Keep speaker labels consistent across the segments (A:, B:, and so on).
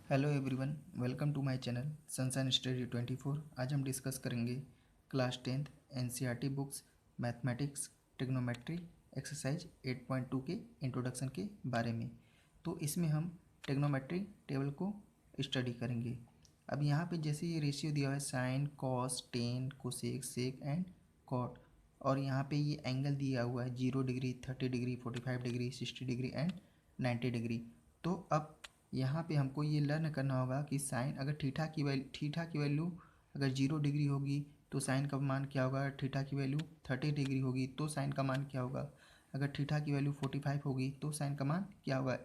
A: Hello everyone, welcome to my channel sunshine study 24। आज हम discuss करेंगे class 10th NCERT books mathematics trigonometry exercise 8.2 के introduction के बारे में। तो इसमें हम ट्रिग्नोमेट्री टेबल को स्टडी करेंगे। अब यहाँ पे जैसे ये रेशियो दिया हुआ है sine cos tan cosec sec and cot, और यहाँ पे ये एंगल दिया हुआ है 0 degree 30 degree 45 degree 60 degree and 90 degree. तो अब यहाँ पे हमको ये लर्न करना होगा कि साइन अगर थीटा की वैल्यू अगर 0 डिग्री होगी तो साइन का मान क्या होगा, थीटा की वैल्यू 30 डिग्री होगी तो साइन का मान क्या होगा, अगर थीटा की वैल्यू 45 होगी तो साइन का मान क्या होगा।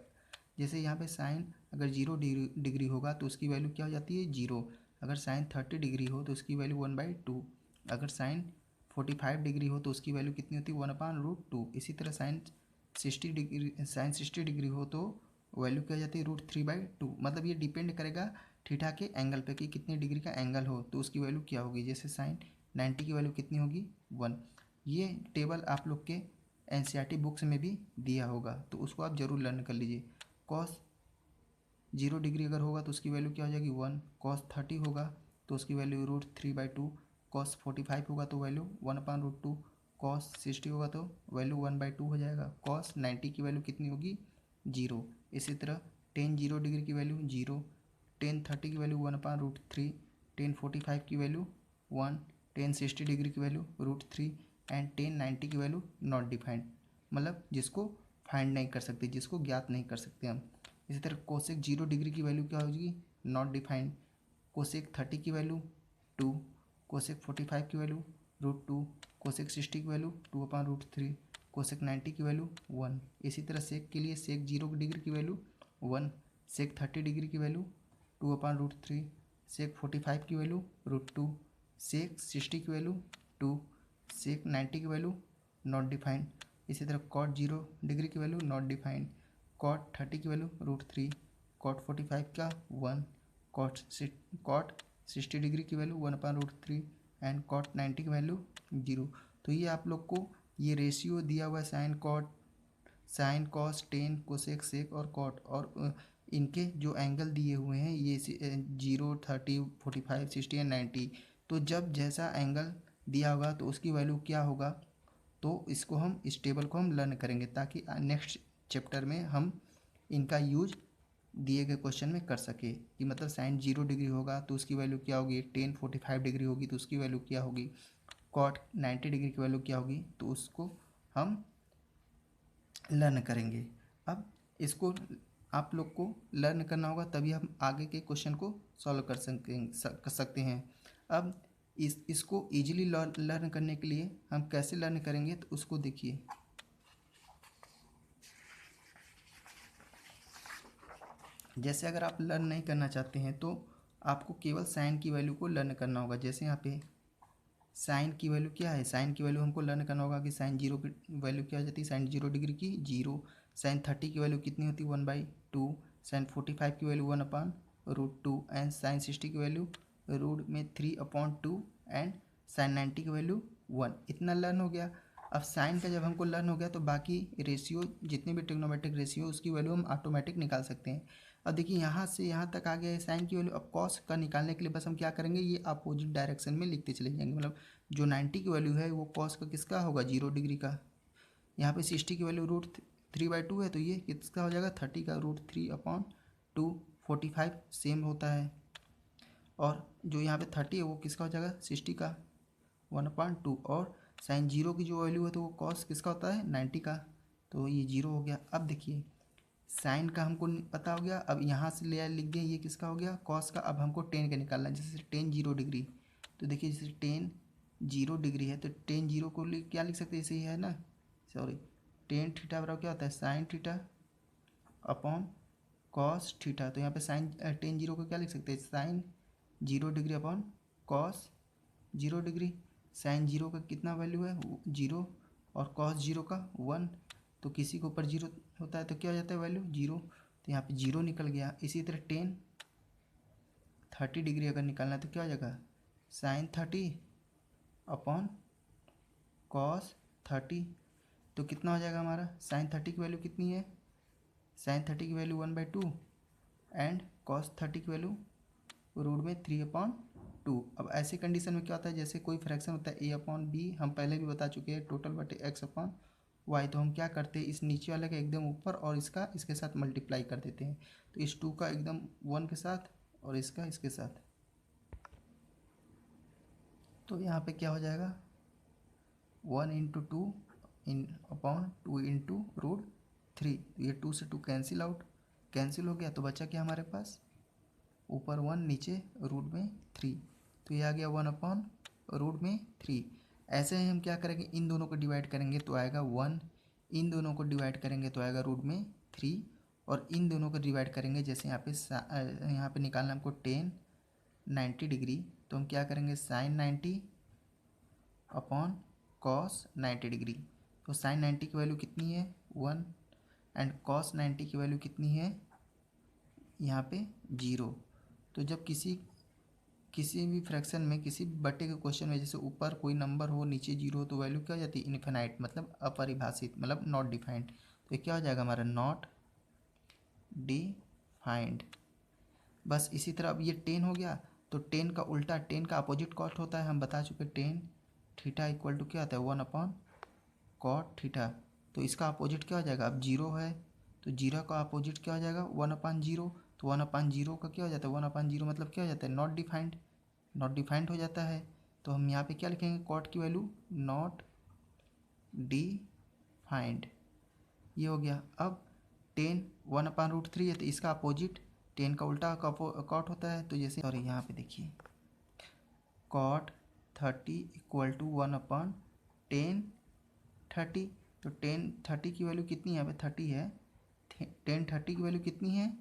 A: जैसे यहाँ पे साइन अगर 0 डिग्री होगा तो उसकी वैल्यू क्या हो जाती है 0। अगर साइन 30 डिग्री हो तो उसकी वैल्यू 1/2। अगर साइन 45 डिग्री हो तो उसकी वैल्यू कितनी होती है 1/√2। इसी तरह साइन 60 डिग्री हो तो वैल्यू क्या हो जाती है √3/2। मतलब ये डिपेंड करेगा थीटा के एंगल पे कि कितने डिग्री का एंगल हो तो उसकी वैल्यू क्या होगी। जैसे साइन 90 की वैल्यू कितनी होगी 1। ये टेबल आप लोग के एनसीईआरटी बुक्स में भी दिया होगा तो उसको आप ज़रूर लर्न कर लीजिए। कॉस 0 डिग्री अगर होगा तो उसकी वैल्यू क्या हो जाएगी 1। कॉस 30 होगा तो उसकी वैल्यू √3/2। कॉस 45 होगा तो वैल्यू 1/√2। कॉस 60 होगा तो वैल्यू 1/2 हो जाएगा। कॉस 90 की वैल्यू कितनी होगी 0। इसी तरह टेन 0 डिग्री की वैल्यू 0। टेन 30 की वैल्यू 1/√3। टेन 45 की वैल्यू 1। टेन 60 डिग्री की वैल्यू √3 एंड टेन 90 की वैल्यू नॉट डिफाइंड, मतलब जिसको फाइंड नहीं कर सकते, जिसको ज्ञात नहीं कर सकते हम। इसी तरह कोसेक 0 डिग्री की वैल्यू क्या होगी नॉट डिफाइंड। कोसेक 30 की वैल्यू 2। कोसेक 45 की वैल्यू √2। कोसेक 60 की वैल्यू 2/√3। कोसेक 90 की वैल्यू 1। इसी तरह सेक के लिए सेक 0 डिग्री की वैल्यू 1। सेक 30 डिग्री की वैल्यू 2/√3। सेक 45 की वैल्यू √2। सेक 60 की वैल्यू 2। सेक 90 की वैल्यू नॉट डिफाइंड। इसी तरह कॉट 0 डिग्री की वैल्यू नॉट डिफाइंड। कॉट 30 की वैल्यू √3। कॉट 45 का 1। कॉट 60 डिग्री की वैल्यू 1/√3 एंड कॉट 90 की वैल्यू 0। तो ये आप लोग को ये रेशियो दिया हुआ है sine cos tan cosec sec और कॉट, और इनके जो एंगल दिए हुए हैं ये 0 30 45 60 एंड 90। तो जब जैसा एंगल दिया होगा तो उसकी वैल्यू क्या होगा, तो इसको हम इस टेबल को हम लर्न करेंगे ताकि नेक्स्ट चैप्टर में हम इनका यूज दिए गए क्वेश्चन में कर सके। कि मतलब साइन 0 डिग्री होगा तो उसकी वैल्यू क्या होगी, टेन 45 डिग्री होगी तो उसकी वैल्यू क्या होगी, कॉट 90 डिग्री की वैल्यू क्या होगी, तो उसको हम लर्न करेंगे। अब इसको आप लोग को लर्न करना होगा तभी हम आगे के क्वेश्चन को सॉल्व कर सकते हैं। अब इसको ईजिली लर्न करने के लिए हम कैसे लर्न करेंगे तो उसको देखिए। जैसे अगर आप लर्न नहीं करना चाहते हैं तो आपको केवल साइन की वैल्यू को लर्न करना होगा। जैसे यहाँ पे साइन की वैल्यू क्या है, साइन की वैल्यू हमको लर्न करना होगा कि साइन 0 की वैल्यू क्या हो जाती है, साइन 0 डिग्री की 0। साइन 30 की वैल्यू कितनी होती है 1/2। साइन 45 की वैल्यू 1/√2 एंड साइन 60 की वैल्यू रूट में 3/2 एंड साइन 90 की वैल्यू 1। इतना लर्न हो गया। अब साइन का जब हमको लर्न हो गया तो बाकी रेशियो जितने भी ट्रिग्नोमेट्रिक रेशियो उसकी वैल्यू हम ऑटोमेटिक निकाल सकते हैं। अब देखिए यहाँ से यहाँ तक आ गया है साइन की वैल्यू। अब कॉस का निकालने के लिए बस हम क्या करेंगे, ये अपोजिट डायरेक्शन में लिखते चले जाएंगे। मतलब जो 90 की वैल्यू है वो कॉस का किसका होगा 0 डिग्री का। यहाँ पे 60 की वैल्यू √3/2 है तो ये किसका हो जाएगा 30 का √3/2। 45 सेम होता है, और जो यहाँ पे 30 है वो किसका हो जाएगा 60 का 1/2। और साइन 0 की जो वैल्यू है तो वो कॉस किसका होता है 90 का, तो ये 0 हो गया। अब देखिए साइन का हमको पता हो गया। अब यहाँ से ले लिख दिया ये किसका हो गया कॉस का। अब हमको टेन का निकालना है। जैसे टेन 0 डिग्री, तो देखिए जैसे टेन 0 डिग्री है तो टेन 0 को क्या लिख सकते हैं, ऐसे ही है ना, सॉरी, टेन थीटा बराबर क्या होता है sine theta upon cos theta. तो यहाँ पे साइन टेन 0 को क्या लिख सकते हैं sine 0 degree upon cos 0 degree. Sine 0 का कितना वैल्यू है 0 और कॉस 0 का 1। तो किसी के ऊपर 0 होता है तो क्या हो जाता है वैल्यू 0, तो यहाँ पे 0 निकल गया। इसी तरह टेन 30 डिग्री अगर निकालना है तो क्या हो जाएगा साइन 30 अपॉन कॉस 30। तो कितना हो जाएगा हमारा साइन 30 की वैल्यू कितनी है, साइन 30 की वैल्यू 1/2 एंड कॉस 30 की वैल्यू रूट में 3/2। अब ऐसी कंडीशन में क्या होता है, जैसे कोई फ्रैक्शन होता है a/b, हम पहले भी बता चुके हैं, टोटल बटे x/y, तो हम क्या करते हैं, इस नीचे वाले का एकदम ऊपर और इसका इसके साथ मल्टीप्लाई कर देते हैं। तो इस 2 का एकदम 1 के साथ और इसका इसके साथ, तो यहाँ पे क्या हो जाएगा 1 इंटू 2 2 इंटू √3। तो ये 2 से 2 कैंसिल आउट, कैंसिल हो गया, तो बचा क्या हमारे पास, ऊपर 1 नीचे रूट में 3, तो ये आ गया 1/√3। ऐसे ही हम क्या करेंगे, इन दोनों को डिवाइड करेंगे तो आएगा 1, इन दोनों को डिवाइड करेंगे तो आएगा रूट में 3, और इन दोनों को डिवाइड करेंगे, जैसे यहाँ पे निकालना हमको टेन 90 डिग्री, तो हम क्या करेंगे साइन 90 अपॉन कॉस 90 डिग्री। तो साइन 90 की वैल्यू कितनी है 1, एंड कॉस 90 की वैल्यू कितनी है यहाँ पे 0। तो जब किसी भी फ्रैक्शन में, किसी बटे के क्वेश्चन में, जैसे ऊपर कोई नंबर हो नीचे 0 हो, तो वैल्यू क्या हो जाती है इनफिनाइट, मतलब अपरिभाषित, मतलब नॉट डिफाइंड। तो ये क्या हो जाएगा हमारा नॉट डिफाइंड। बस इसी तरह अब ये 10 हो गया, तो 10 का उल्टा, 10 का अपोजिट कॉट होता है, हम बता चुके 10 थीटा इक्वल टू क्या होता है 1/cot थीटा। तो इसका अपोजिट क्या हो जाएगा, अब 0 है तो 0 का अपोजिट क्या हो जाएगा 1/0। तो 1/0 का क्या हो जाता है 1/0 मतलब क्या हो जाता है नॉट डिफाइंड, नॉट डिफाइंड हो जाता है। तो हम यहाँ पे क्या लिखेंगे कॉट की वैल्यू नॉट डिफाइंड, ये हो गया। अब 10 1/√3 है, तो इसका अपोजिट 10 का उल्टा कॉट होता है, तो जैसे सॉरी यहाँ पे देखिए cot 30 इक्वल टू 1/10 30। तो 10 की वैल्यू कितनी है, यहाँ पे 30 है, 10 की वैल्यू कितनी है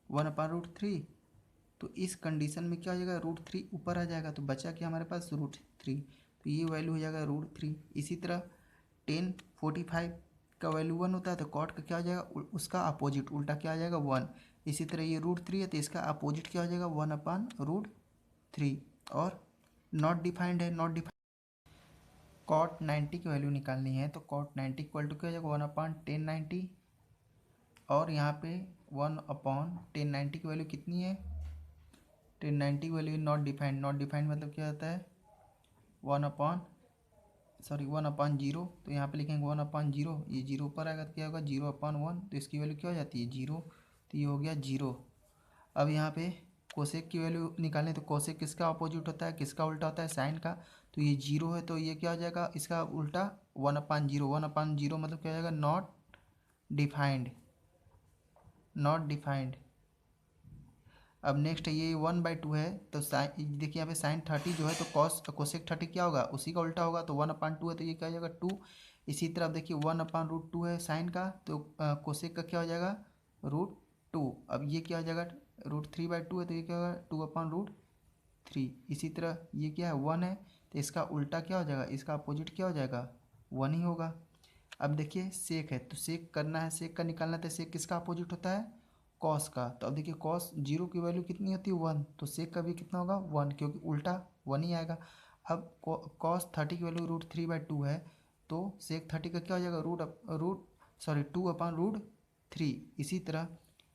A: 1/√3। तो इस कंडीशन में क्या हो जाएगा √3 ऊपर आ जाएगा, तो बचा क्या हमारे पास √3, तो ये वैल्यू हो जाएगा √3। इसी तरह 1045 का वैल्यू 1 होता है, तो कॉट का क्या हो जाएगा उसका अपोजिट उल्टा क्या आ जाएगा 1। इसी तरह ये √3 है, तो इसका अपोजिट क्या हो जाएगा 1/√3। और नॉट डिफाइंड है, नॉट डिफाइंड कॉट 90 की वैल्यू निकालनी है, तो कॉट 90 इक्वल टू क्या हो जाएगा 1/1090, और यहाँ पे 1/1090 की वैल्यू कितनी है 1090 की value not defined, not defined मतलब क्या होता है 1/0। तो यहाँ पे लिखेंगे 1/0, ये 0 पर आएगा तो क्या होगा 0/1, तो इसकी वैल्यू क्या हो जाती है 0, तो ये हो गया 0। अब यहाँ पे कोसेक की वैल्यू निकालें, तो कोसेक किसका अपोजिट होता है, किसका उल्टा होता है साइन का। तो ये 0 है, तो ये क्या हो जाएगा इसका उल्टा 1/0, 1/0 मतलब क्या हो जाएगा नॉट डिफाइंड, नॉट डिफाइंड। अब नेक्स्ट ये 1/2 है, तो साइन देखिए यहाँ पे साइन 30 जो है, तो कोसेक 30 क्या होगा उसी का उल्टा होगा, तो 1/2 है, तो ये क्या हो जाएगा 2। इसी तरह देखिए 1/√2 है साइन का, तो कोसेक का क्या हो जाएगा √2। अब ये क्या हो जाएगा √3/2 है, तो ये क्या होगा 2/√3। इसी तरह ये क्या है 1 है, तो इसका उल्टा क्या हो जाएगा, इसका अपोजिट क्या हो जाएगा 1 ही होगा। अब देखिए सेक है, तो सेक करना है, सेक का निकालना है, तो सेक किसका अपोजिट होता है कॉस का। तो अब देखिए कॉस 0 की वैल्यू कितनी होती है 1, तो सेक का भी कितना होगा 1, क्योंकि उल्टा 1 ही आएगा। अब कॉस 30 की वैल्यू √3/2 है, तो सेक 30 का क्या हो जाएगा 2/√3। इसी तरह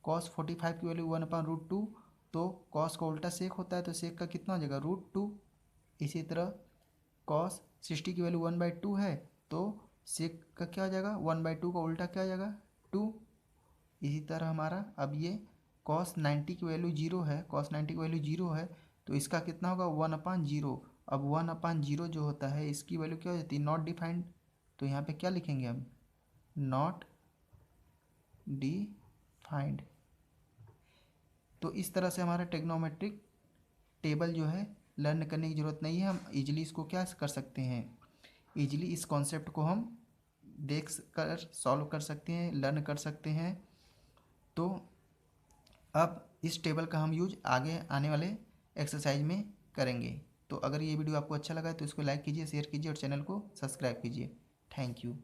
A: कॉस 45 की वैल्यू 1/√2, तो कॉस का उल्टा सेक होता है, तो सेक का कितना हो जाएगा √2। इसी तरह कॉस 60 की वैल्यू 1/2 है, तो सेक का क्या हो जाएगा 1/2 का उल्टा क्या हो जाएगा 2। इसी तरह हमारा अब ये cos 90 की वैल्यू 0 है, cos 90 की वैल्यू 0 है, तो इसका कितना होगा 1/0। अब 1/0 जो होता है इसकी वैल्यू क्या हो जाती है नॉट डिफाइंड, तो यहाँ पे क्या लिखेंगे हम नॉट डिफाइंड। तो इस तरह से हमारा टेक्नोमेट्रिक टेबल जो है लर्न करने की ज़रूरत नहीं है, हम इजीली इसको क्या कर सकते हैं, इजीली इस कॉन्सेप्ट को हम देख कर सॉल्व कर सकते हैं, लर्न कर सकते हैं। तो अब इस टेबल का हम यूज आगे आने वाले एक्सरसाइज में करेंगे। तो अगर ये वीडियो आपको अच्छा लगा है तो इसको लाइक कीजिए, शेयर कीजिए और चैनल को सब्सक्राइब कीजिए। Thank you.